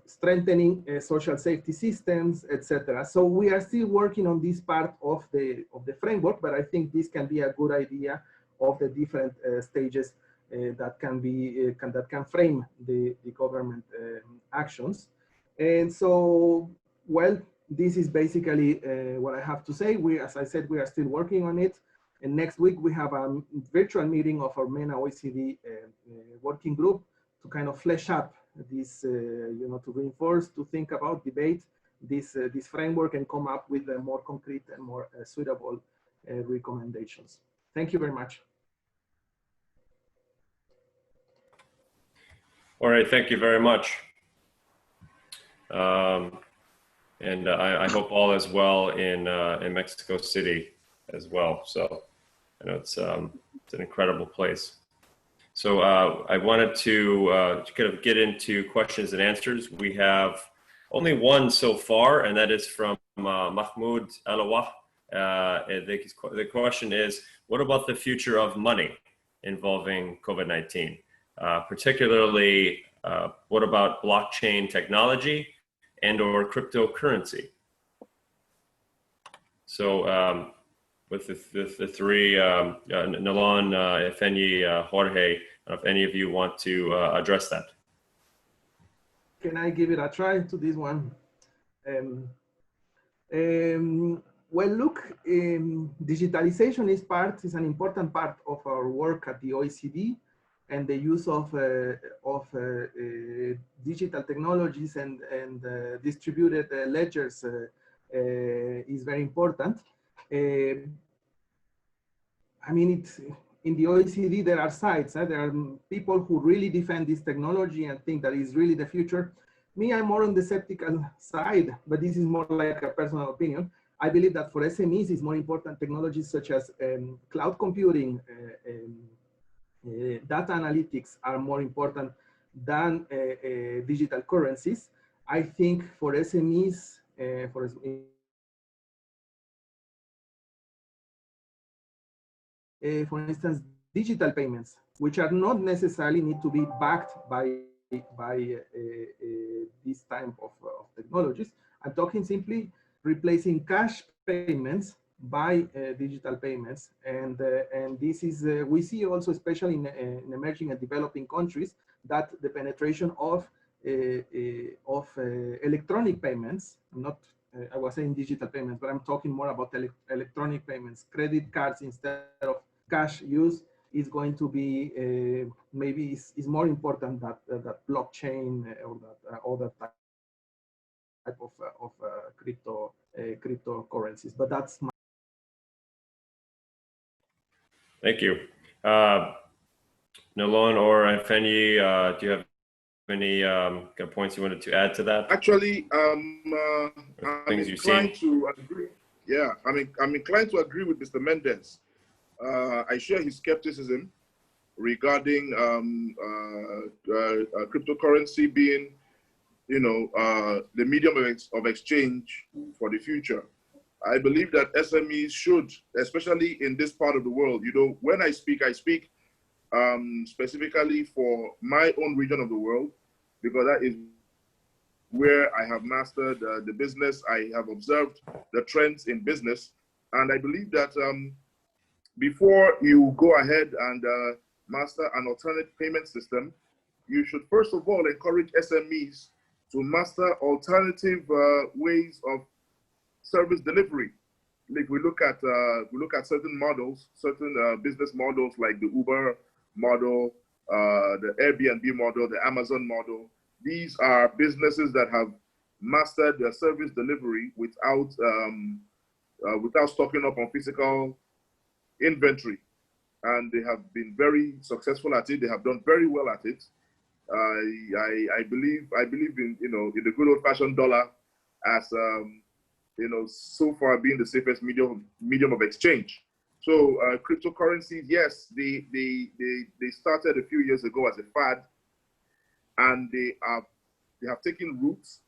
strengthening social safety systems, etc. So we are still working on this part of the framework, but I think this can be a good idea of the different stages that can frame the government actions. And so, well, this is basically what I have to say. As I said, we are still working on it. And next week we have a virtual meeting of our MENA OECD working group to kind of flesh up this, to reinforce, to think about, debate this framework and come up with more concrete and more suitable recommendations. Thank you very much. All right, thank you very much. And I hope all is well in Mexico City as well. So I know it's an incredible place. So I wanted to kind of get into questions and answers. We have only one so far, and that is from Mahmoud Alawah. The question is, what about the future of money involving COVID-19? Particularly, what about blockchain technology and or cryptocurrency? So with the three, Nalon, Efenyi, Jorge, if any of you want to address that. Can I give it a try to this one? Well, look, digitalization is an important part of our work at the OECD, and the use of digital technologies and distributed ledgers is very important. I mean, in the OECD, there are sides. There are people who really defend this technology and think that is really the future. Me, I'm more on the skeptical side, but this is more like a personal opinion. I believe that for SMEs, it's more important technologies such as cloud computing, data analytics are more important than digital currencies. I think for SMEs, for instance, digital payments, which are not necessarily need to be backed by this type of technologies. I'm talking simply replacing cash payments by digital payments, and this is we see also, especially in emerging and developing countries, that the penetration of electronic payments, not I was saying digital payments, but I'm talking more about electronic payments, credit cards instead of cash use, is going to be maybe is more important that that blockchain or that other type of cryptocurrencies. But that's my. Thank you. Nalon or Efenyi, do you have any points you wanted to add to that? Actually, I'm things you've inclined seen? to agree. Yeah, I'm inclined to agree with Mr. Mendez. I share his skepticism regarding cryptocurrency being, the medium of exchange for the future. I believe that SMEs should, especially in this part of the world, when I speak specifically for my own region of the world, because that is where I have mastered the business. I have observed the trends in business. And I believe that before you go ahead and master an alternate payment system, you should first of all encourage SMEs to master alternative ways of service delivery. If we look at certain models, certain business models like the Uber model, the Airbnb model, the Amazon model. These are businesses that have mastered their service delivery without stocking up on physical inventory, and they have been very successful at it. They have done very well at it. I believe in in the good old-fashioned dollar as so far being the safest medium of exchange. So cryptocurrencies, yes, they started a few years ago as a fad, and they have taken roots.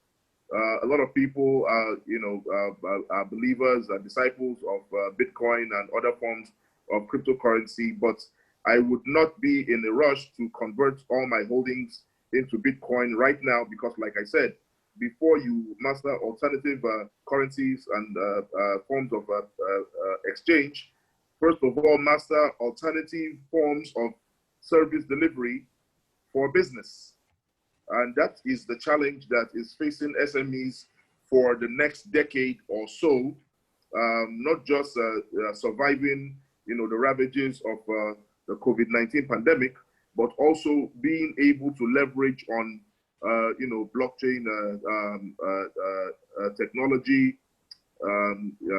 A lot of people are believers and disciples of Bitcoin and other forms of cryptocurrency, but I would not be in a rush to convert all my holdings into Bitcoin right now, because like I said, before you master alternative currencies and forms of exchange, first of all, master alternative forms of service delivery for business. And that is the challenge that is facing SMEs for the next decade or so, not just surviving, the ravages of the COVID-19 pandemic, but also being able to leverage on, blockchain technology,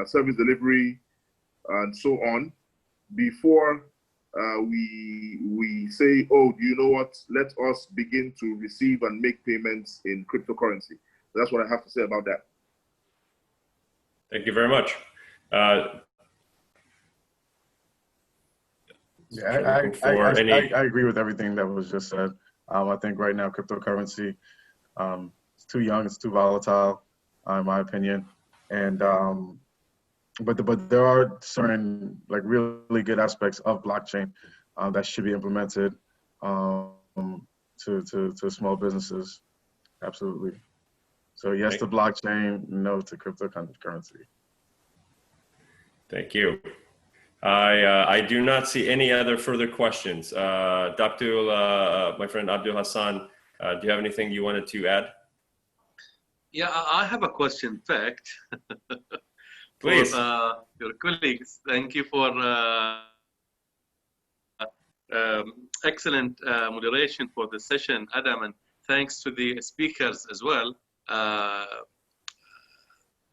service delivery, and so on, before we say, oh, you know what, let us begin to receive and make payments in cryptocurrency. That's what I have to say about that. Thank you very much. Yeah, I agree with everything that was just said. I think right now cryptocurrency, it's too young, it's too volatile, in my opinion. And but there are certain like really good aspects of blockchain that should be implemented to small businesses. Absolutely. So yes to blockchain, no to cryptocurrency. Thank you. I do not see any other further questions. Dr. My friend Abdul Hassan, do you have anything you wanted to add? Yeah, I have a question, in fact. Please. For your colleagues. Thank you for excellent moderation for the session, Adam, and thanks to the speakers as well.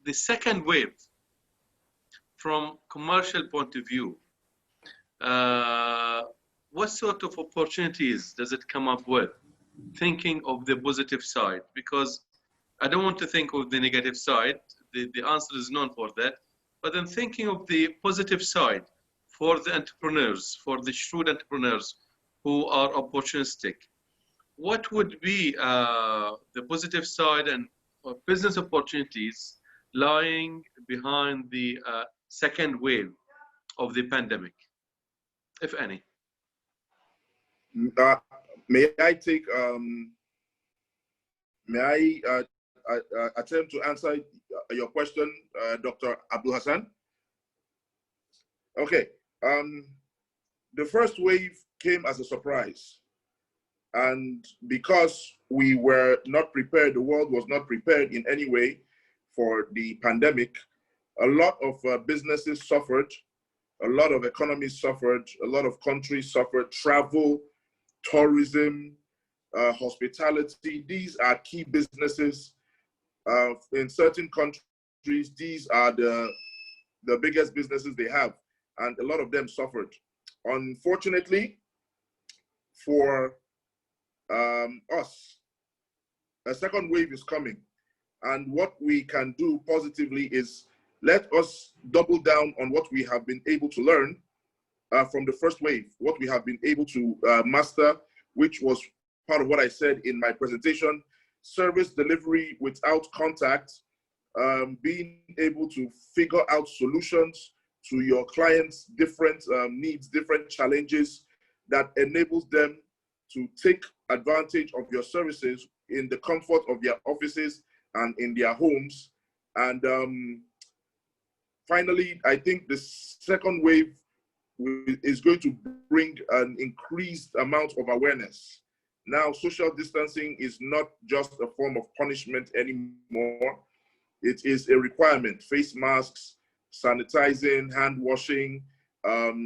The second wave, from commercial point of view, what sort of opportunities does it come up with? Thinking of the positive side, because I don't want to think of the negative side. The answer is known for that. But I'm thinking of the positive side for the entrepreneurs, for the shrewd entrepreneurs who are opportunistic. What would be the positive side and business opportunities lying behind the second wave of the pandemic, if any? May I take? May I attempt to answer your question, Dr. Abdul Hassan? Okay. The first wave came as a surprise. And because we were not prepared, the world was not prepared in any way for the pandemic, a lot of businesses suffered, a lot of economies suffered, a lot of countries suffered. Travel, tourism, hospitality, these are key businesses. In certain countries, these are the biggest businesses they have, and a lot of them suffered. Unfortunately, for us, a second wave is coming, and what we can do positively is let us double down on what we have been able to learn from the first wave, what we have been able to master, which was part of what I said in my presentation: service delivery without contact, being able to figure out solutions to your clients' different needs, different challenges, that enables them to take advantage of your services in the comfort of their offices and in their homes. And finally, I think the second wave is going to bring an increased amount of awareness. Now, social distancing is not just a form of punishment anymore. It is a requirement. Face masks, sanitizing, hand washing,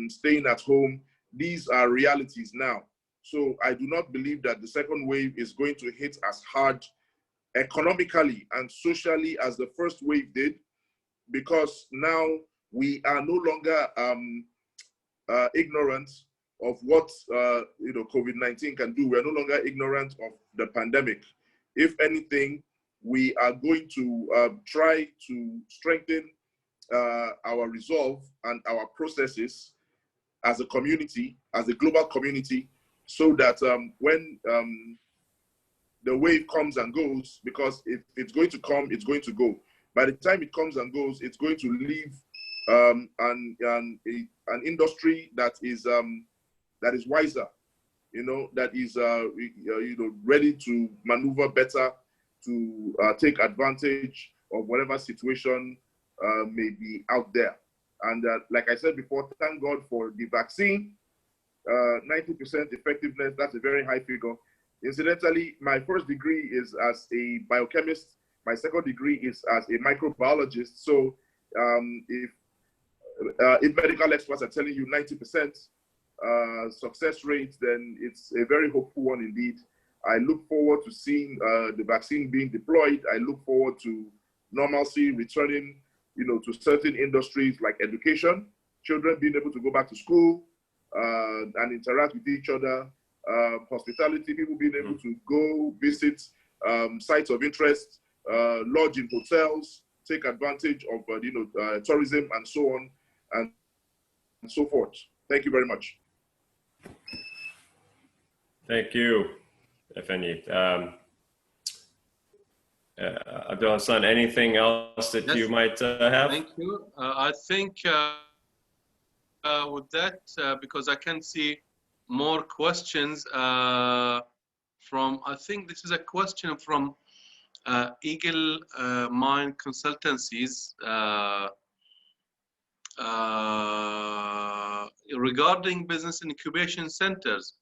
staying at home. These are realities now. So I do not believe that the second wave is going to hit as hard economically and socially as the first wave did, because now we are no longer ignorant of what COVID-19 can do. We're no longer ignorant of the pandemic. If anything, we are going to try to strengthen our resolve and our processes as a community, as a global community, so that when the wave comes and goes, because if it's going to come, it's going to go. By the time it comes and goes, it's going to leave an industry that is wiser, that is ready to maneuver better, to take advantage of whatever situation may be out there. And like I said before, thank God for the vaccine, 90% effectiveness, that's a very high figure. Incidentally, my first degree is as a biochemist. My second degree is as a microbiologist. So if medical experts are telling you 90% success rate, then it's a very hopeful one indeed. I look forward to seeing the vaccine being deployed. I look forward to normalcy returning, to certain industries like education, children being able to go back to school and interact with each other, hospitality, people being able to go visit sites of interest, lodge in hotels, take advantage of tourism and so on and so forth. Thank you very much. Thank you, Effendi. Abdul Hassan, anything else that you might have? Thank you. I think with that, because I can see more questions from, I think this is a question from Eagle Mine Consultancies regarding business incubation centers.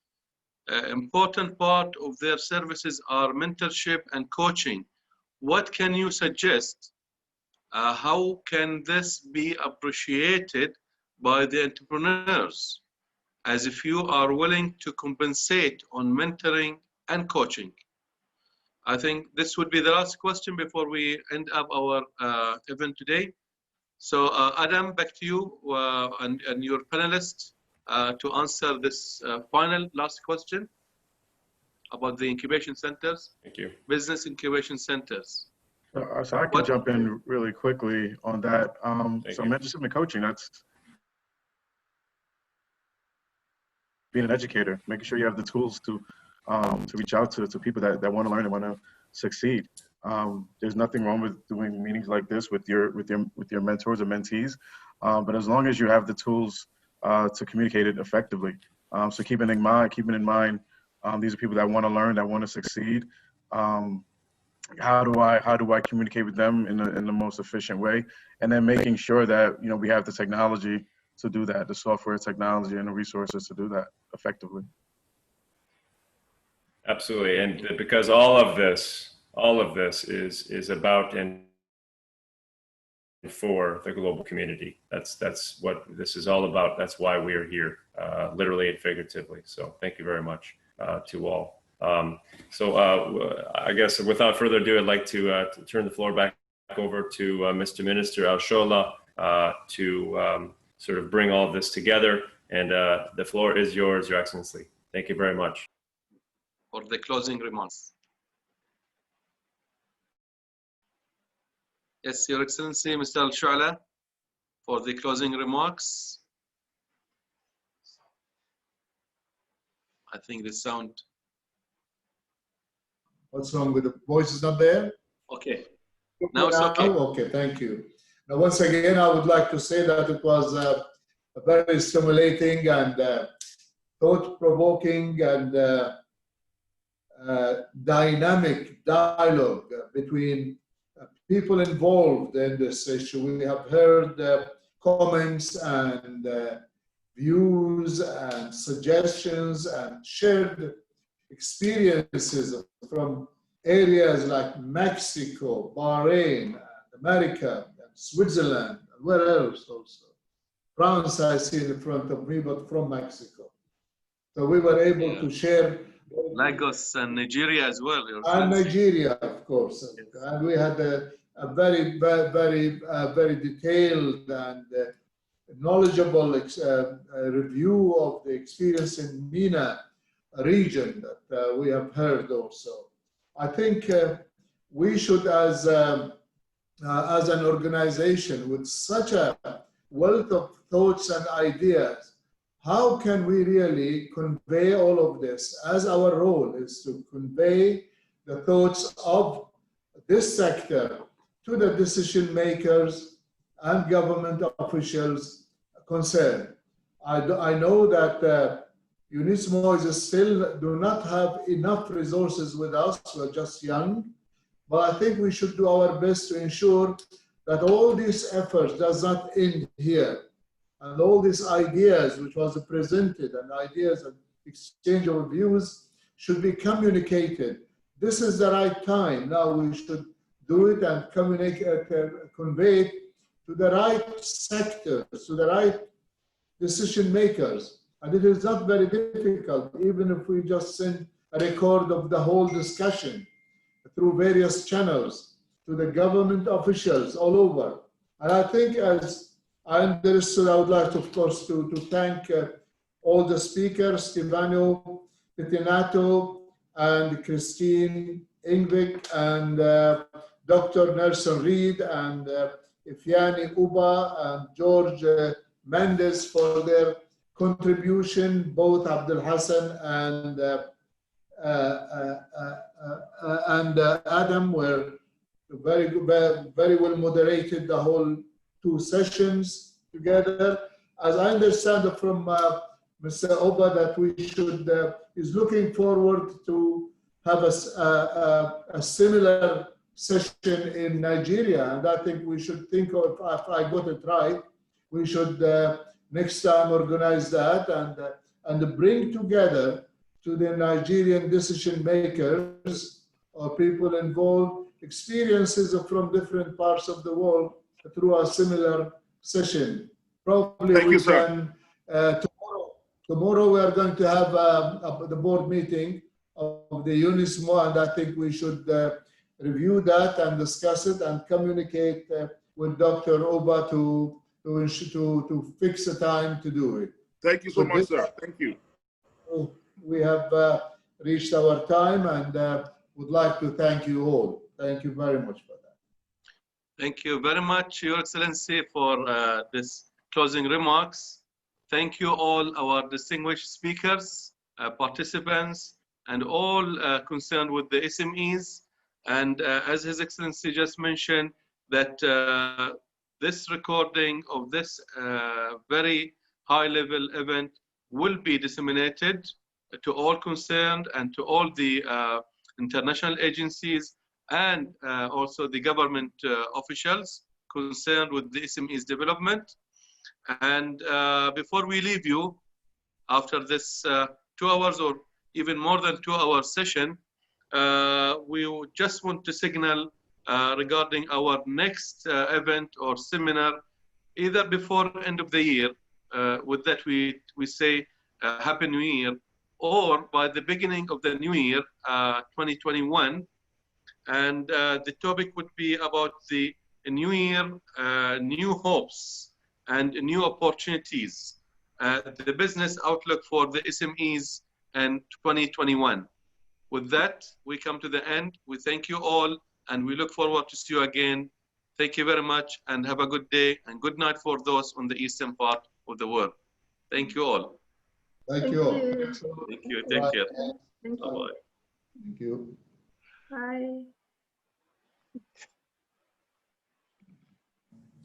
Important part of their services are mentorship and coaching. What can you suggest? How can this be appreciated by the entrepreneurs, as if you are willing to compensate on mentoring and coaching? I think this would be the last question before we end up our event today. So Adam, back to you and your panelists to answer this final last question about the incubation centers. Thank you. Business incubation centers. So I can jump in really quickly on that. So mentorship and coaching, that's being an educator, making sure you have the tools to reach out to people that want to learn and want to succeed. There's nothing wrong with doing meetings like this with your mentors or mentees, but as long as you have the tools to communicate it effectively. So keeping in mind, these are people that want to learn, that want to succeed. How do I communicate with them in the most efficient way, and then making sure that we have the technology to do that, the software technology and the resources to do that effectively. Absolutely, and because all of this is about and for the global community. That's what this is all about. That's why we are here, literally and figuratively. So thank you very much to all. I guess without further ado, I'd like to turn the floor back over to Mr. Minister Al-Shola to sort of bring all of this together. And the floor is yours, Your Excellency. Thank you very much. For the closing remarks. Yes, Your Excellency, Mr. Al-Shola, for the closing remarks. I think the sound. What's wrong with the voice? Is not there? Okay. Now it's okay. Okay, thank you. Now, once again, I would like to say that it was a very stimulating and thought-provoking and dynamic dialogue between people involved in this issue. We have heard comments and views and suggestions and shared experiences from areas like Mexico, Bahrain, America, and Switzerland, and where else also. France I see in front of me, but from Mexico. So we were able to share. Lagos and Nigeria as well. And Nigeria, of course. Yes. And we had a very detailed and knowledgeable review of the experience in MENA region that we have heard also. I think we should, as an organization with such a wealth of thoughts and ideas, how can we really convey all of this, as our role is to convey the thoughts of this sector to the decision makers and government officials concerned. I know that UNISMO is still do not have enough resources with us. We're just young, but I think we should do our best to ensure that all these efforts does not end here. and all these ideas which was presented and ideas and exchange of views should be communicated. This is the right time. Now we should do it and convey it to the right sectors, to the right decision makers. And it is not very difficult, even if we just send a record of the whole discussion through various channels to the government officials all over. And I think, as I understood, I would like, of course, to thank all the speakers, Stefano Pettinato and Christine Ingvik and Dr. Nelson Reed and Ifyani Uba and George Mendes for their contribution, both Abdul Hassan and Adam were very well moderated the whole 2 sessions together. As I understand from Mr. Oba that we should is looking forward to have a similar session in Nigeria, and I think we should think of, if I got it right, we should next time organize that and bring together to the Nigerian decision makers or people involved experiences from different parts of the world through a similar session. Probably Thank we you, sir. can, tomorrow we are going to have the board meeting of the UNISMO, and I think we should review that and discuss it and communicate with Dr. Oba to fix a time to do it. Thank you so much, sir. Thank you. We have reached our time and would like to thank you all. Thank you very much for that. Thank you very much, Your Excellency, for this closing remarks. Thank you all our distinguished speakers, participants, and all concerned with the SMEs. And as His Excellency just mentioned, that this recording of this very high-level event will be disseminated to all concerned and to all the international agencies and also the government officials concerned with the SMEs development. And before we leave you, after this 2 hours or even more than 2 hour session, we just want to signal regarding our next event or seminar, either before end of the year, with that we say Happy New Year, or by the beginning of the new year, 2021. And the topic would be about the new year, new hopes and new opportunities, the business outlook for the SMEs in 2021. With that, we come to the end. We thank you all, and we look forward to see you again. Thank you very much, and have a good day and good night for those on the eastern part of the world. Thank you all. Thank you all. Thank you. Take care. Thank you. Bye-bye. Thank you. Bye.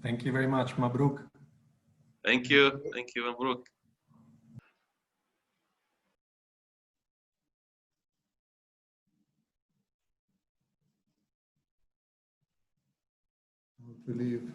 Thank you very much. Mabruk. Thank you. Thank you, Mabruk. To leave.